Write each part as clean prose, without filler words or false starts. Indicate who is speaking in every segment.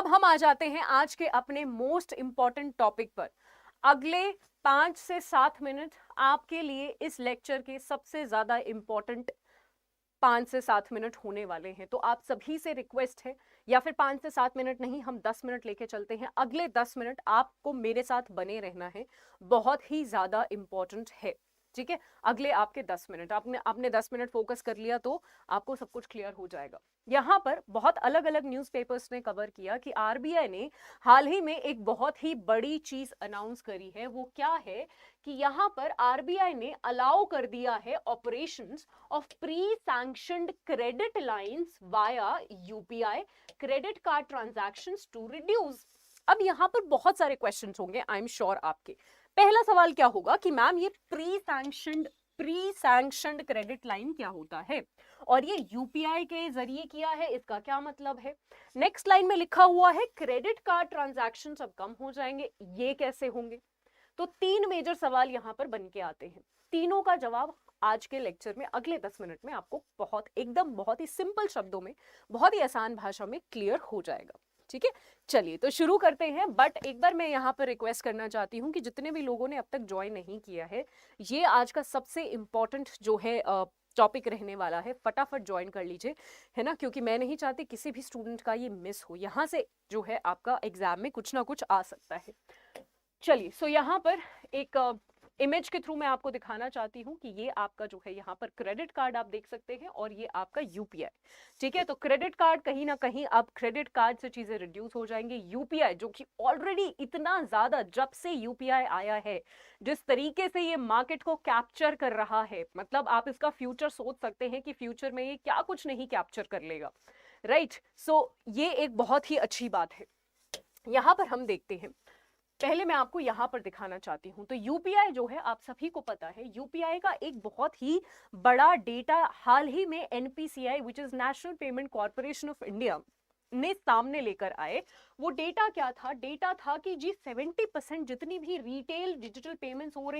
Speaker 1: हम आ जाते हैं आज के अपने मोस्ट इंपॉर्टेंट टॉपिक पर। अगले 5 से 7 मिनट आपके लिए इस लेक्चर के सबसे ज्यादा इंपॉर्टेंट 5 से 7 मिनट होने वाले हैं। तो आप सभी से रिक्वेस्ट है, या फिर 5 से 7 मिनट नहीं, हम 10 मिनट लेके चलते हैं। अगले 10 मिनट आपको मेरे साथ बने रहना है, बहुत ही ज्यादा इंपॉर्टेंट है। ठीक है, अगले आपके 10 मिनट आपने 10 मिनट फोकस कर लिया तो आपको सब कुछ क्लियर हो जाएगा। यहाँ पर बहुत अलग अलग न्यूज़पेपर्स ने कवर किया कि आरबीआई ने हाल ही में एक बहुत ही बड़ी चीज अनाउंस करी है। वो क्या है कि यहाँ पर आरबीआई ने अलाउ कर दिया है operations of pre sanctioned credit lines via UPI credit card transactions to reduce. अब यहाँ पर बहुत सारे क्वेश्चंस होंगे, आई एम श्योर आपके। पहला सवाल क्या होगा कि मैम ये प्री सैंक्शनड क्रेडिट लाइन क्या होता है, और ये यूपीआई के जरिए किया है, इसका क्या मतलब है। नेक्स्ट लाइन में लिखा हुआ है क्रेडिट कार्ड ट्रांजैक्शन अब कम हो जाएंगे, ये कैसे होंगे। तो 3 मेजर सवाल यहाँ पर बन के आते हैं। तीनों का जवाब आज के लेक्चर में अगले 10 मिनट में आपको बहुत ही सिंपल शब्दों में, बहुत ही आसान भाषा में क्लियर हो जाएगा। ठीक है, चलिए तो शुरू करते हैं। बट एक बार मैं यहाँ पर रिक्वेस्ट करना चाहती हूँ कि जितने भी लोगों ने अब तक ज्वाइन नहीं किया है, ये आज का सबसे इम्पोर्टेंट जो है टॉपिक रहने वाला है, फटाफट ज्वाइन कर लीजिए, है ना, क्योंकि मैं नहीं चाहती किसी भी स्टूडेंट का ये मिस हो। यहाँ से जो है आपका एग्जाम में कुछ ना कुछ आ सकता है। चलिए, सो यहाँ पर एक इमेज के थ्रू मैं आपको दिखाना चाहती हूँ कि ये आपका जो है यहाँ पर क्रेडिट कार्ड आप देख सकते हैं, और ये आपका यूपीआई। ठीक है, तो क्रेडिट कार्ड कहीं ना कहीं अब क्रेडिट कार्ड से चीजें रिड्यूस हो जाएंगी। यूपीआई जो कि ऑलरेडी इतना ज्यादा, जब से यूपीआई आया है, जिस तरीके से ये मार्केट को कैप्चर कर रहा है, मतलब आप इसका फ्यूचर सोच सकते हैं कि फ्यूचर में ये क्या कुछ नहीं कैप्चर कर लेगा। राइट, सो ये एक बहुत ही अच्छी बात है। यहाँ पर हम देखते हैं, पहले मैं आपको यहां पर दिखाना चाहती हूं। तो यूपीआई जो है, आप सभी को पता है, यूपीआई का एक बहुत ही बड़ा डेटा हाल ही में NPCI which is national payment corporation of India ने सामने लेकर आए। वो डेटा क्या था? डेटा था कि जी 70% जितनी भी रिटेल डिजिटल पेमेंट्स हो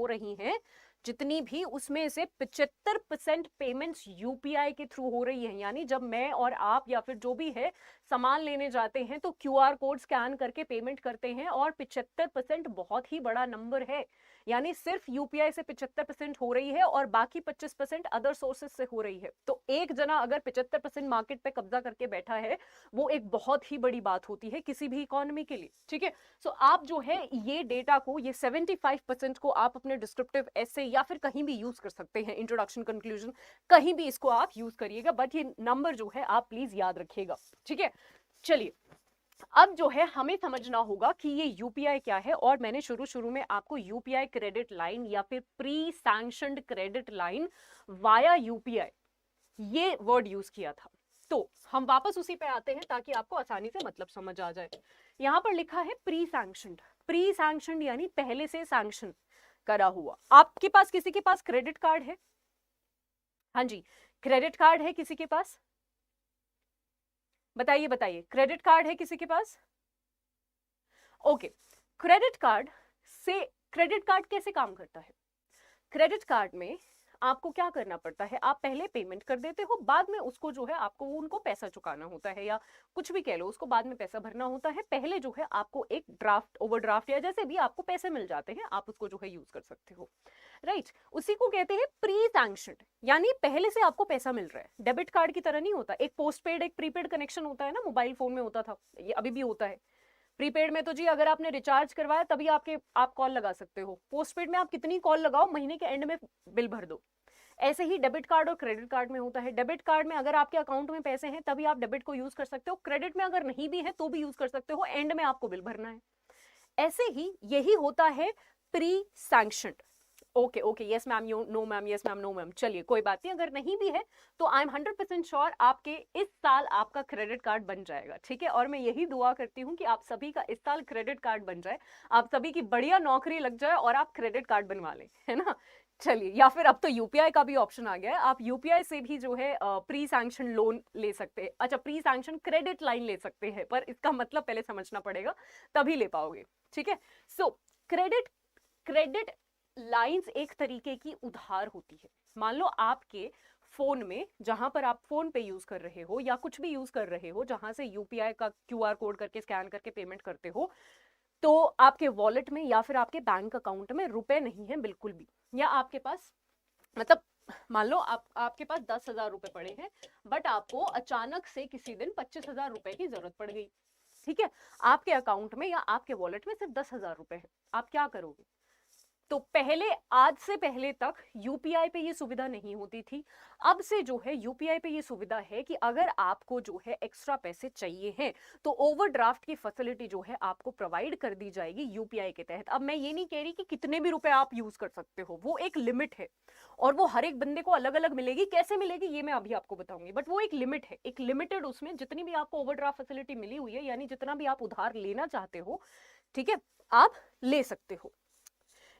Speaker 1: रही हैं जितनी भी, उसमें से 75% पेमेंट्स यूपीआई के थ्रू हो रही है। यानी जब मैं और आप या फिर जो भी है सामान लेने जाते हैं तो क्यूआर कोड स्कैन करके पेमेंट करते हैं, और 75% बहुत ही बड़ा नंबर है। यानी सिर्फ यूपीआई से 75% हो रही है और बाकी 25% अदर सोर्सेज से हो रही है। तो एक जना अगर 75% मार्केट पे कब्जा करके बैठा है, वो एक बहुत ही बड़ी बात होती है किसी भी इकोनॉमी के लिए। ठीक है, सो आप जो है ये डेटा को, ये 75% को आप अपने डिस्क्रिप्टिव ऐसे या फिर कहीं भी यूज कर सकते हैं, इंट्रोडक्शन, कंक्लूजन, कहीं भी इसको आप यूज करिएगा, बट ये नंबर जो है आप प्लीज याद रखिएगा। ठीक है, चलिए अब जो है हमें समझना होगा कि ये यूपीआई क्या है। और मैंने शुरू में आपको यूपीआई क्रेडिट लाइन या फिर pre sanctioned credit line via UPI ये वर्ड यूज किया था। तो हम वापस उसी पे आते हैं ताकि आपको आसानी से मतलब समझ आ जाए। यहां पर लिखा है प्री सैंक्शनड यानी पहले से सैंक्शन करा हुआ। आपके पास, किसी के पास क्रेडिट कार्ड है? हाँ जी, क्रेडिट कार्ड है किसी के पास? बताइए बताइए, क्रेडिट कार्ड है किसी के पास? ओके, क्रेडिट कार्ड कैसे काम करता है? क्रेडिट कार्ड में आपको क्या करना पड़ता है? आप पहले पेमेंट कर देते हो, बाद में उसको जो है आपको उनको पैसा चुकाना होता है, या कुछ भी कह लो, उसको बाद में पैसा भरना होता है। पहले जो है आपको एक ड्राफ्ट, ओवरड्राफ्ट या जैसे भी आपको पैसे मिल जाते हैं, आप उसको जो है यूज कर सकते हो। राइट, उसी को कहते हैं प्री सैंक्शनड, यानी पहले से आपको पैसा मिल रहा है। डेबिट कार्ड की तरह नहीं होता। एक पोस्टपेड, एक प्रीपेड कनेक्शन होता है ना, मोबाइल फोन में होता था, ये अभी भी होता है। प्रीपेड में तो जी अगर आपने रिचार्ज करवाया तभी आप कॉल लगा सकते हो। पोस्टपेड में आप कितनी कॉल लगाओ, महीने के एंड में बिल भर दो। ऐसे ही डेबिट कार्ड और क्रेडिट कार्ड में होता है। डेबिट कार्ड में अगर आपके अकाउंट में पैसे हैं तभी आप डेबिट को यूज कर सकते हो, क्रेडिट में अगर नहीं भी है तो भी यूज कर सकते हो, एंड में आपको बिल भरना है। ऐसे ही यही होता है pre sanctioned. Okay okay, yes ma'am, you know ma'am, yes ma'am, no ma'am. चलिए कोई बात नहीं, अगर नहीं भी है तो आई एम 100% श्योर आपके इस साल आपका क्रेडिट कार्ड बन जाएगा। ठीक है, और मैं यही दुआ करती हूँ कि आप सभी का इस साल क्रेडिट कार्ड बन जाए, आप सभी की बढ़िया नौकरी लग जाए और आप क्रेडिट कार्ड बनवा लें, है ना। चलिए, या फिर अब तो यूपीआई का भी ऑप्शन आ गया है, आप यूपीआई से भी जो है प्री सैंक्शन लोन ले सकते हैं, अच्छा प्री सैंक्शन क्रेडिट लाइन ले सकते हैं, पर इसका मतलब पहले समझना पड़ेगा, तभी ले पाओगे। ठीक है, सो क्रेडिट लाइंस एक तरीके की उधार होती है। मान लो आपके फोन में, जहां पर आप फोन पे यूज कर रहे हो या कुछ भी यूज कर रहे हो जहां से यूपीआई का क्यूआर कोड करके स्कैन करके पेमेंट करते हो, तो आपके वॉलेट में या फिर आपके बैंक अकाउंट में रुपए नहीं है बिल्कुल भी, या आपके पास मतलब मान लो आपके पास 10,000 रुपए पड़े हैं, बट आपको अचानक से किसी दिन 25,000 रुपए की जरूरत पड़ गई, ठीक है, आपके अकाउंट में या आपके वॉलेट में सिर्फ 10,000 रुपए है, आप क्या करोगे? तो पहले, आज से पहले तक यूपीआई पे ये सुविधा नहीं होती थी। अब से जो है यूपीआई पे ये सुविधा है कि अगर आपको जो है एक्स्ट्रा पैसे चाहिए हैं तो ओवरड्राफ्ट की फैसिलिटी जो है आपको प्रोवाइड कर दी जाएगी यूपीआई के तहत। अब मैं ये नहीं कह रही कि कितने भी रुपए आप यूज कर सकते हो, वो एक लिमिट है और वो हर एक बंदे को अलग अलग मिलेगी। कैसे मिलेगी ये मैं अभी आपको बताऊंगी, बट वो एक लिमिट है, एक लिमिटेड, उसमें जितनी भी आपको ओवरड्राफ्ट फैसिलिटी मिली हुई है, यानी जितना भी आप उधार लेना चाहते हो, ठीक है, आप ले सकते हो,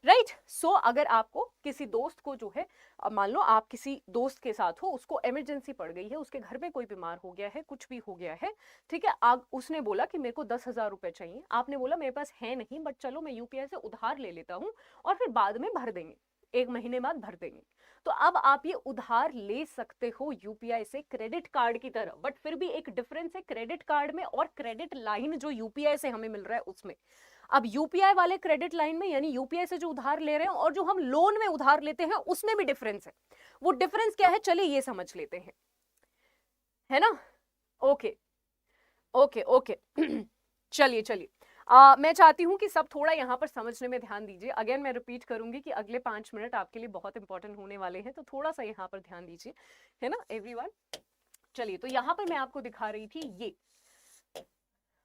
Speaker 1: राइट। सो अगर आपको किसी दोस्त को जो है, मान लो आप किसी दोस्त के साथ हो, उसको इमरजेंसी पड़ गई है, उसके घर में कोई बीमार हो गया है, कुछ भी हो गया है, ठीक है, उसने बोला कि मेरे को 10,000 रुपए चाहिए, आपने बोला मेरे पास है नहीं, बट चलो मैं यूपीआई से उधार ले लेता हूँ और फिर बाद में भर देंगे, 1 महीने बाद भर देंगे। तो अब आप ये उधार ले सकते हो यूपीआई से क्रेडिट कार्ड की तरह, बट फिर भी एक डिफरेंस है क्रेडिट कार्ड में और क्रेडिट लाइन जो यूपीआई से हमें मिल रहा है उसमें। अब यूपीआई वाले क्रेडिट लाइन में, यानी यूपीआई से जो उधार ले रहे हैं और जो हम लोन में उधार लेते हैं, उसमें भी डिफरेंस है। वो डिफरेंस क्या है, चलिए ये समझ लेते हैं, है ना। ओके ओके ओके चलिए चलिए, मैं चाहती हूं कि सब थोड़ा यहाँ पर समझने में ध्यान दीजिए। अगेन मैं रिपीट करूंगी कि अगले 5 मिनट आपके लिए बहुत इंपॉर्टेंट होने वाले हैं, तो थोड़ा सा यहाँ पर ध्यान दीजिए, है ना एवरीवन। चलिए, तो यहाँ पर मैं आपको दिखा रही थी ये,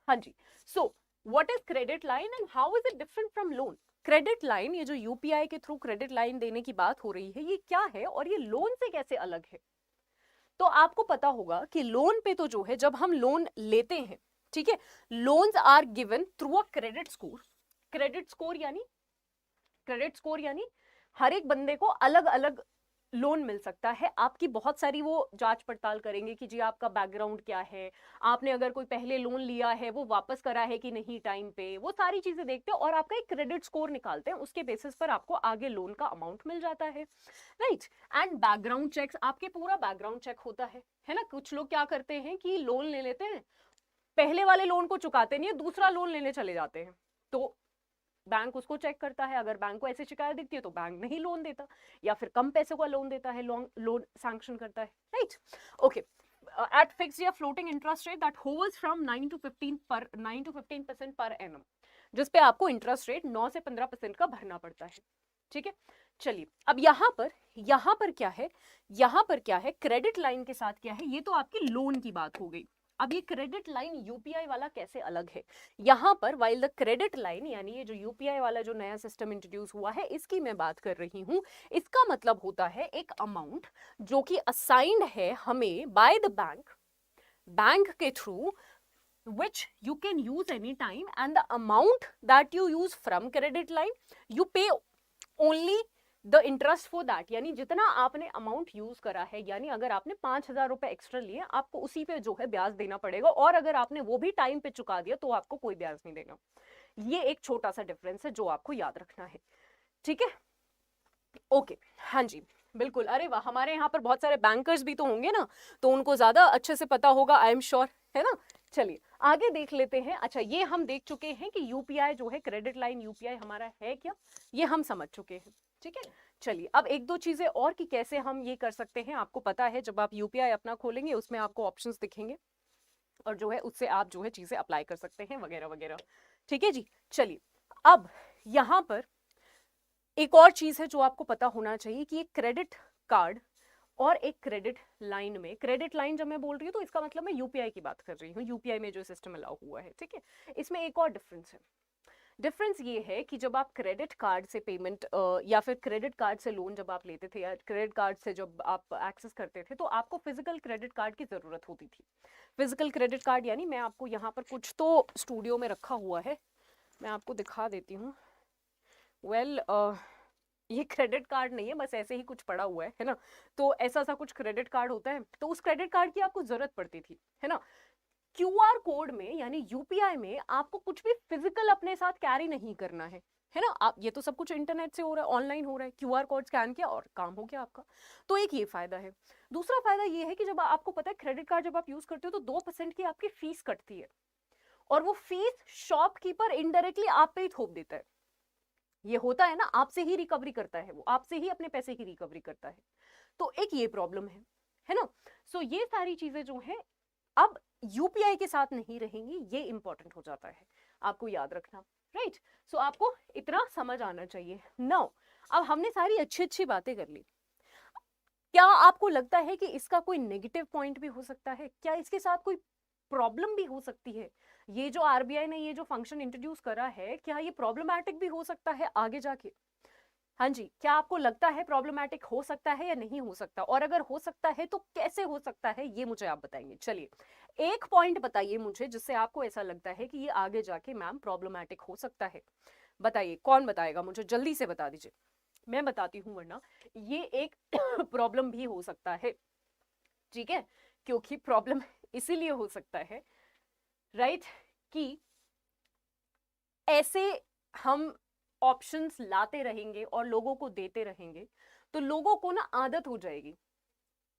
Speaker 1: हाँ जी। So what is credit line and how is it different from loan? Credit line, ये जो यूपीआई के थ्रू क्रेडिट लाइन देने की बात हो रही है, ये क्या है और ये लोन से कैसे अलग है? तो आपको पता होगा कि लोन पे तो जो है, जब हम लोन लेते हैं, ठीक है, loans are given through a credit score. Credit score यानी हर एक बंदे को अलग अलग लोन मिल सकता है। आपकी बहुत सारी वो जांच पड़ताल करेंगे कि जी आपका बैकग्राउंड क्या है, आपने अगर कोई पहले लोन लिया है वो वापस करा है कि नहीं टाइम पे, वो सारी चीजें देखते हैं और आपका एक क्रेडिट स्कोर निकालते हैं, उसके बेसिस पर आपको आगे लोन का अमाउंट मिल जाता है, राइट। एंड बैकग्राउंड चेक्स, आपके पूरा बैकग्राउंड चेक होता है ना। कुछ लोग क्या करते हैं कि लोन ले लेते हैं, पहले वाले लोन को चुकाते नहीं है, दूसरा लोन लेने चले जाते हैं, तो बैंक उसको चेक करता है, अगर बैंक को ऐसी शिकायत दिखती है तो बैंक नहीं लोन देता या फिर कम पैसे का लोन देता है, लोन सैंक्शन करता है, राइट। ओके, at fixed या floating interest rate that hovers from 9 to 15% per annum, जिस पे आपको इंटरेस्ट रेट 9 से 15% का भरना पड़ता है, ठीक है। चलिए, अब यहाँ पर क्या है, यहाँ पर क्या है, क्रेडिट लाइन के साथ क्या है, ये तो आपकी लोन की बात हो गई। अब ये क्रेडिट लाइन यूपीआई वाला कैसे अलग है? यहाँ पर वाइल द क्रेडिट लाइन, यानी ये जो यूपीआई वाला जो नया सिस्टम इंट्रोड्यूस हुआ है, इसकी मैं बात कर रही हूँ। इसका मतलब होता है एक अमाउंट जो कि असाइंड है हमें बाय द बैंक के through, which you can use anytime, and the amount that you use from credit line, you pay only the interest for that, यानी जितना आपने अमाउंट यूज करा है, यानी अगर आपने 5,000 रुपए एक्स्ट्रा लिए, आपको उसी पे जो है ब्याज देना पड़ेगा, और अगर आपने वो भी टाइम पे चुका दिया तो आपको कोई ब्याज नहीं देना। ये एक छोटा सा डिफरेंस है जो आपको याद रखना है, ठीक है। ओके, हाँ जी, बिल्कुल। अरे वाह, हमारे यहाँ पर बहुत सारे बैंकर्स भी तो होंगे ना, तो उनको ज्यादा अच्छे से पता होगा, आई एम श्योर, है ना। चलिए आगे देख लेते हैं। अच्छा, ये हम देख चुके हैं कि यूपीआई जो है, क्रेडिट लाइन यूपीआई हमारा है क्या, ये हम समझ चुके हैं, ठीक है। चलिए, अब एक दो चीजें और कि कैसे हम ये कर सकते हैं। आपको पता है जब आप यूपीआई अपना खोलेंगे उसमें आपको ऑप्शंस दिखेंगे और जो है उससे आप जो है चीजें अप्लाई कर सकते हैं वगैरह वगैरह, ठीक है जी। चलिए, अब यहाँ पर एक और चीज है जो आपको पता होना चाहिए कि एक क्रेडिट कार्ड और एक क्रेडिट लाइन में, क्रेडिट लाइन जब मैं बोल रही हूँ तो इसका मतलब मैं यूपीआई की बात कर रही हूँ, यूपीआई में जो सिस्टम अलाउ हुआ है, ठीक है। इसमें एक और डिफरेंस है। डिफरेंस ये है कि जब आप क्रेडिट कार्ड से पेमेंट या फिर क्रेडिट कार्ड से लोन जब आप लेते थे या क्रेडिट कार्ड से जब आप एक्सेस करते थे, तो आपको फिजिकल क्रेडिट कार्ड की जरूरत होती थी। फिजिकल क्रेडिट कार्ड यानी, मैं आपको यहाँ पर कुछ तो स्टूडियो में रखा हुआ है, मैं आपको दिखा देती हूँ। वेल, ये क्रेडिट कार्ड नहीं है, बस ऐसे ही कुछ पड़ा हुआ है ना। तो ऐसा सा कुछ क्रेडिट कार्ड होता है, तो उस क्रेडिट कार्ड की आपको जरूरत पड़ती थी, है ना। क्यूआर कोड में यानी यूपीआई में आपको कुछ भी फिजिकल अपने साथ कैरी नहीं करना है, है ना। आप ये तो सब कुछ इंटरनेट से हो रहा है, ऑनलाइन हो रहा है, क्यूआर कोड स्कैन किया और काम हो गया आपका। तो एक ये फायदा है। दूसरा फायदा ये है कि जब आपको पता है क्रेडिट कार्ड जब आप यूज करते हो तो 2% की आपकी फीस कटती है, और वो फीस शॉपकीपर इनडायरेक्टली आप पे ही थोप देता है। ये होता है ना, आपसे ही रिकवरी करता है, वो आपसे ही अपने पैसे की रिकवरी करता है। तो एक ये प्रॉब्लम है ना। सो ये सारी चीजें जो हैं अब यूपीआई के साथ नहीं रहेंगी, ये इंपॉर्टेंट हो जाता है, आपको याद रखना, राइट। सो आपको इतना समझ आना चाहिए। नाउ अब हमने सारी अच्छी अच्छी बातें कर ली, क्या आपको लगता है कि इसका कोई नेगेटिव पॉइंट भी हो सकता है? क्या इसके साथ कोई प्रॉब्लम भी हो सकती है? ये जो आरबीआई ने ये जो फंक्शन इंट्रोड्यूस करा है, क्या ये प्रॉब्लमैटिक भी हो सकता है आगे जाके? हाँ जी, क्या आपको लगता है प्रॉब्लमैटिक हो सकता है या नहीं हो सकता, और अगर हो सकता है तो कैसे हो सकता है, ये मुझे आप बताएंगे। चलिए एक पॉइंट बताइए मुझे जिससे आपको ऐसा लगता है कि ये आगे जाके मैम प्रॉब्लमैटिक हो सकता है। बताइए, कौन बताएगा मुझे, जल्दी से बता दीजिए, मैं बताती हूँ, वरना ये एक प्रॉब्लम भी हो सकता है, ठीक है। क्योंकि प्रॉब्लम इसीलिए हो सकता है, राइट, कि ऐसे हम ऑप्शंस लाते रहेंगे और लोगों को देते रहेंगे, तो लोगों को ना आदत हो जाएगी।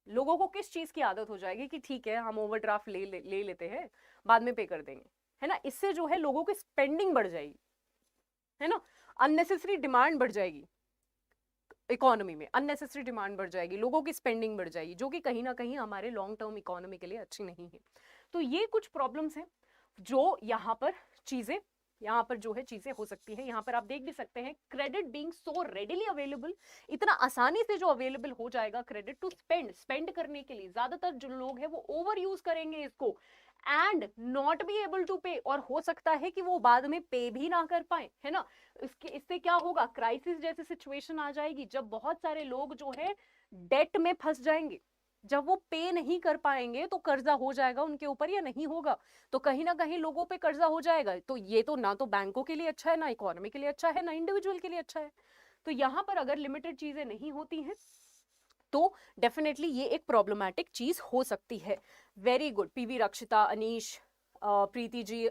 Speaker 1: लोगों को किस चीज की आदत हो जाएगी कि ठीक है हम ओवरड्राफ्ट ले लेते हैं, बाद में पे कर देंगे, है ना। इससे जो है लोगों की स्पेंडिंग बढ़ जाएगी, है ना, अननेसेसरी डिमांड बढ़ जाएगी, इकोनॉमी में अननेसेसरी डिमांड बढ़ जाएगी, लोगों की स्पेंडिंग बढ़ जाएगी, जो कि कहीं ना कहीं हमारे लॉन्ग टर्म इकोनॉमी के लिए अच्छी नहीं है। तो ये कुछ प्रॉब्लम्स हैं जो यहाँ पर जो है चीजें हो सकती है। यहाँ पर आप देख भी सकते हैं, credit being so readily available, इतना आसानी से जो अवेलेबल हो जाएगा क्रेडिट टू स्पेंड करने के लिए, ज्यादातर जो लोग हैं वो ओवर यूज करेंगे इसको and not be able to pay, और हो सकता है कि वो बाद में पे भी ना कर पाए, है ना। इससे क्या होगा, क्राइसिस जैसी सिचुएशन आ जाएगी, जब बहुत सारे लोग जो है डेट में फंस जाएंगे, जब वो पे नहीं कर पाएंगे तो कर्जा हो जाएगा उनके ऊपर या नहीं होगा, तो कहीं ना कहीं लोगों पे कर्जा हो जाएगा। तो ये तो ना तो बैंकों के लिए अच्छा है, ना इकोनॉमी के लिए अच्छा है, ना इंडिविजुअल के लिए अच्छा है। तो यहाँ पर अगर लिमिटेड चीजें नहीं होती हैं तो डेफिनेटली ये एक प्रॉब्लमैटिक चीज हो सकती है। वेरी गुड, पीवी रक्षिता, अनीश, प्रीति जी,